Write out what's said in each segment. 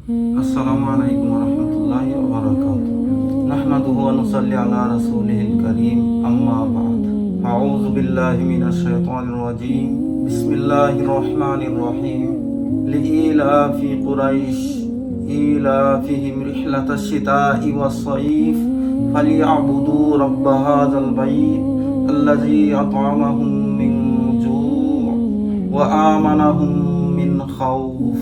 अस्सलामु अलैकुम वरहमतुल्लाहि वबरकातुहू। नहमदुहु व नुसल्ली अला रसूलिहिल करीम, अम्मा बाद। अऊज़ु बिल्लाहि मिनश शैतानिर रजीम। बिस्मिल्लाहिर रहमानिर रहीम। लिइलाफि कुरैश इलाफिहिम रिह्लतश शिताइ वस्सैफ फलियअबुदू रब्ब हाज़ल बैत अल्लज़ी अतअमहुम मिन जू' व आमनहुम मिन खौफ।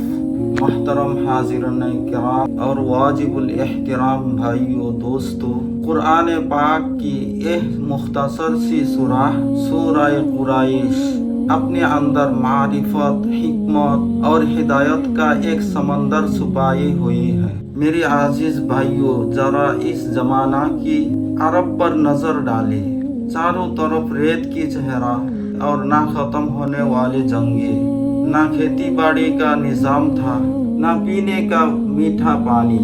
मोहतरम हाज़िरीन किराम और वाजिबुल एहतराम भाइयों दोस्तों, कुरान पाक की यह मुख्तसर सी सूरह कुरैश अपने अंदर मारिफत, हिकमत और हिदायत का एक समंदर छुपाई हुई है। मेरे आजीज भाइयों, जरा इस जमाना की अरब पर नजर डालें। चारों तरफ रेत की चेहरा और ना खत्म होने वाले जंगे, ना खेती बाड़ी का निजाम था, ना पीने का मीठा पानी।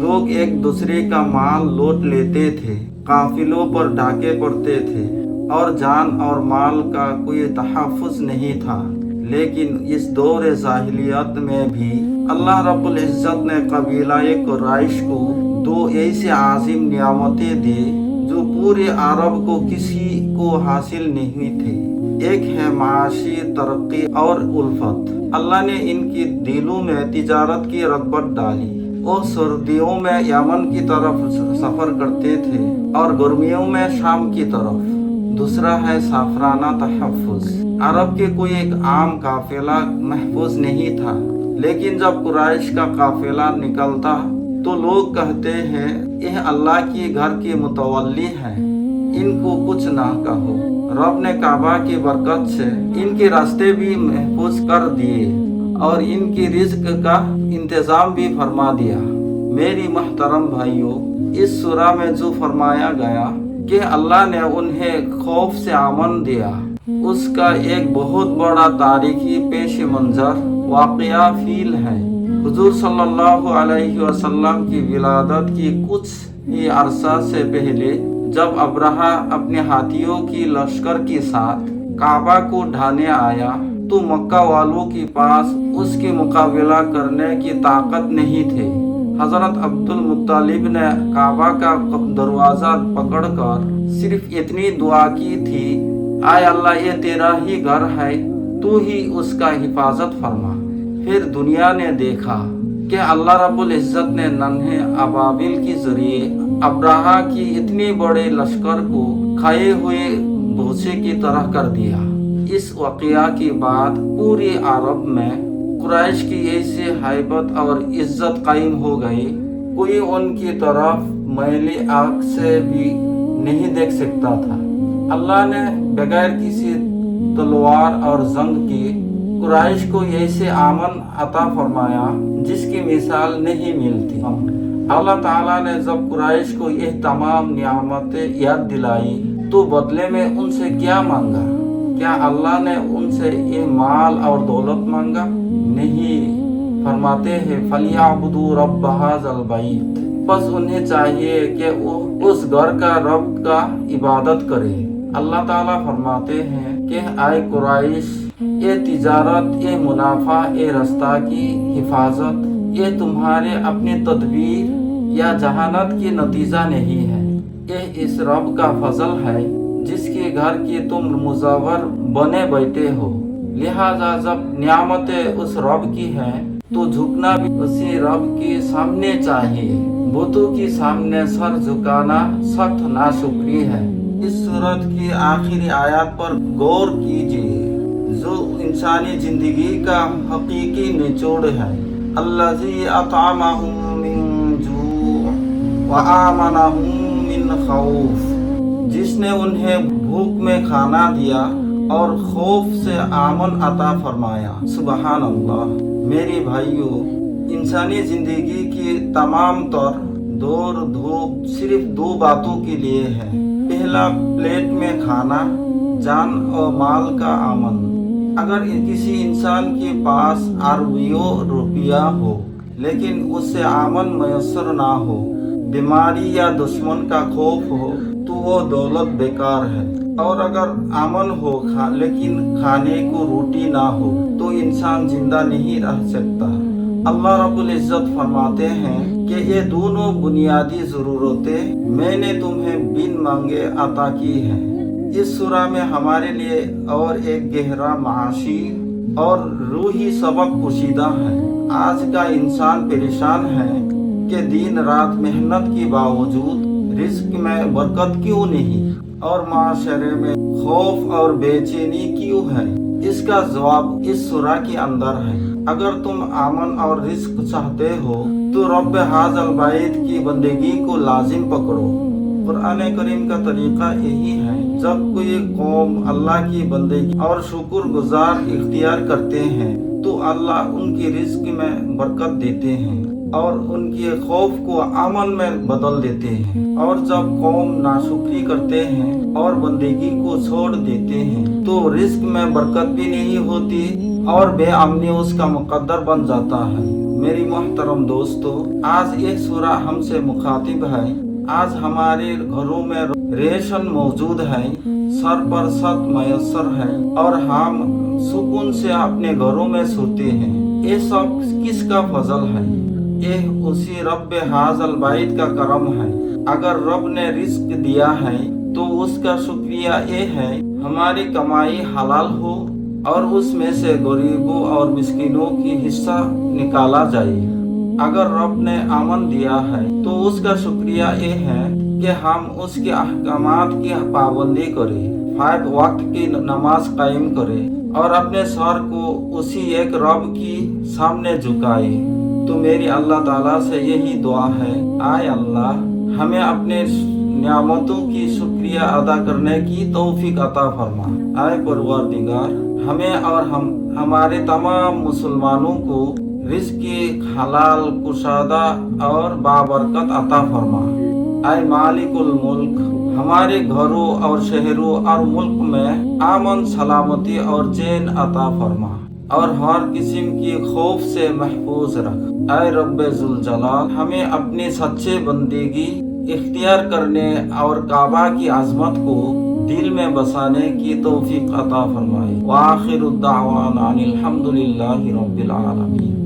लोग एक दूसरे का माल लूट लेते थे, काफिलों पर डाके पड़ते थे और जान और माल का कोई तहफ़्फ़ुज़ नहीं था। लेकिन इस दौर जाहिलियत में भी अल्लाह रब्बुल इज़्ज़त ने कबीलाए कुरैश को दो ऐसी आज़िम नियामतें दी जो पूरे अरब को किसी को हासिल नहीं थी। एक है माशी तरक्की और उल्फत। अल्लाह ने इनकी दिलों में तिजारत की रग़बत डाली। वो सर्दियों में यमन की तरफ सफ़र करते थे और गर्मियों में शाम की तरफ। दूसरा है साफराना तहफ़्फ़ुज़। अरब के कोई एक आम काफ़िला महफूज नहीं था, लेकिन जब कुरैश का काफ़िला निकलता तो लोग कहते हैं यह अल्लाह की घर के मुतवल्ली हैं, इनको कुछ ना कहो। रब ने काबा की बरकत से इनके रास्ते भी महफूज कर दिए और इनकी रिज़्क का इंतज़ाम भी फरमा दिया। मेरी मोहतरम भाइयों, इस सूरह में जो फरमाया गया कि अल्लाह ने उन्हें खौफ से अमन दिया, उसका एक बहुत बड़ा तारीखी पेश मंजर वाक़या फील है। हुजूर सल्लल्लाहु अलैहि वसल्लम की विलादत की कुछ ही अरसा से पहले जब अब्रहा अपने हाथियों की लश्कर के साथ काबा को ढाने आया तो मक्का वालों के पास उसके मुकाबला करने की ताकत नहीं थी। हजरत अब्दुल मुत्तलिब ने काबा का दरवाज़ा पकड़कर सिर्फ इतनी दुआ की थी, आय अल्लाह, ये तेरा ही घर है, तू ही उसका हिफाजत फरमा। फिर दुनिया ने देखा कि अल्लाह रब्बुल इज़्ज़त ने नन्हे अबाबिल के जरिए अब्रहा की इतनी बड़े लश्कर को खाए हुए भूसे की तरह कर दिया। इस वाक़या के बाद पूरे अरब में कुरैश की ऐसी हैबत और इज्जत कायम हो गई, कोई उनकी तरफ मैली आँख से भी नहीं देख सकता था। अल्लाह ने बगैर किसी तलवार और जंग के कुरैश को ऐसे आमन अता फरमाया जिसकी मिसाल नहीं मिलती। अल्लाह ताला ने जब कुरैश को यह तमाम नियामतें याद दिलाई तो बदले में उनसे क्या मांगा? क्या अल्लाह ने उनसे ये माल और दौलत मांगा? नहीं। फरमाते हैं फलियअबुदू रब्ब हाज़ल बैत। बस उन्हें चाहिए कि वो उस घर का रब का इबादत करे। अल्लाह ताला फरमाते हैं कि आए कुरैश, ये तिजारत, ये मुनाफा, ये रास्ता की हिफाजत, ये तुम्हारे अपने तदबीर या जहानत की नतीजा नहीं है, ये इस रब का फजल है जिसके घर की तुम मुज़व्वर बने बैठे हो। लिहाजा जब नियामतें उस रब की हैं तो झुकना भी उसी रब के सामने चाहिए। बुतों के सामने सर झुकाना सख्त नाशुक्री है। इस सूरत की आखिरी आयत पर गौर कीजिए जो इंसानी जिंदगी का हकीकी निचोड़ है। अल्लज़ी अतअमहुम मिन जू' व आमनहुम मिन खौफ। जिसने उन्हें भूख में खाना दिया और खौफ से आमन अता फरमाया। सुबहान अल्लाह। मेरे भाइयों, इंसानी जिंदगी की तमाम तर दौर धूप सिर्फ दो बातों के लिए है। पहला, प्लेट में खाना, जान और माल का अमन। अगर किसी इंसान के पास अरबियों रुपया हो लेकिन उससे अमन मैसर ना हो, बीमारी या दुश्मन का खौफ हो, तो वो दौलत बेकार है। और अगर अमन हो लेकिन खाने को रोटी ना हो तो इंसान जिंदा नहीं रह सकता। اللہ رب العزت فرماتے ہیں کہ یہ دونوں بنیادی ضرورتیں میں نے تمہیں بن مانگے عطا کی ہیں۔ اس سورہ میں ہمارے لیے اور ایک گہرا معاشی اور روحی سبق پوشیدہ ہے۔ آج کا انسان پریشان ہے کہ دن رات محنت کے باوجود رزق میں برکت کیوں نہیں اور معاشرے میں خوف اور بے چینی کیوں ہے۔ اس کا جواب اس سورہ کے اندر ہے۔ اگر تم امن اور رزق چاہتے ہو تو رب ھذا البیت کی بندگی کو لازم پکڑو۔ قرآن کریم کا طریقہ یہی ہے، جب کوئی قوم اللہ کی بندگی اور شکر گزار اختیار کرتے ہیں تو اللہ ان کی رزق میں برکت دیتے ہیں اور ان کے خوف کو امن میں بدل دیتے ہیں، اور جب قوم ناشکری کرتے ہیں اور بندگی کو چھوڑ دیتے ہیں تو رزق میں برکت بھی نہیں ہوتی اور بے امنی اس کا مقدر بن جاتا ہے۔ میری محترم دوستو، آج یہ سورہ ہم سے مخاطب ہے۔ آج ہمارے گھروں میں ریشن موجود ہے، سر پر چھت میسر ہے اور ہم سکون سے اپنے گھروں میں سوتے ہیں۔ یہ سب کس کا فضل ہے؟ یہ اسی رب ھذا البیت کا کرم ہے۔ اگر رب نے رزق دیا ہے تو اس کا شکریہ یہ ہے ہماری کمائی حلال ہو اور اس میں سے غریبوں اور مسکینوں کی حصہ نکالا جائے۔ اگر رب نے امن دیا ہے تو اس کا شکریہ یہ ہے کہ ہم اس کے احکامات کی پابندی کریں، 5 وقت کی نماز قائم کریں اور اپنے سر کو اسی ایک رب کی سامنے جھکائیں۔ تو میری اللہ تعالیٰ سے یہی دعا ہے، اے اللہ ہمیں اپنے نعمتوں کی شکریہ ادا کرنے کی توفیق عطا فرما۔ اے پروردگار، ہمیں اور ہمارے تمام مسلمانوں کو رزق حلال کشادہ اور بابرکت عطا فرما۔ اے مالک الملک، ہمارے گھروں اور شہروں اور ملک میں امن سلامتی اور چین عطا فرما اور ہر قسم کی خوف سے محفوظ رکھ۔ اے رب ذوالجلال، ہمیں اپنی سچے بندگی اختیار کرنے اور کعبہ کی عظمت کو دل میں بسانے کی توفیق عطا فرمائے۔ وآخر الدعوانا ان الحمد للہ رب العالمین۔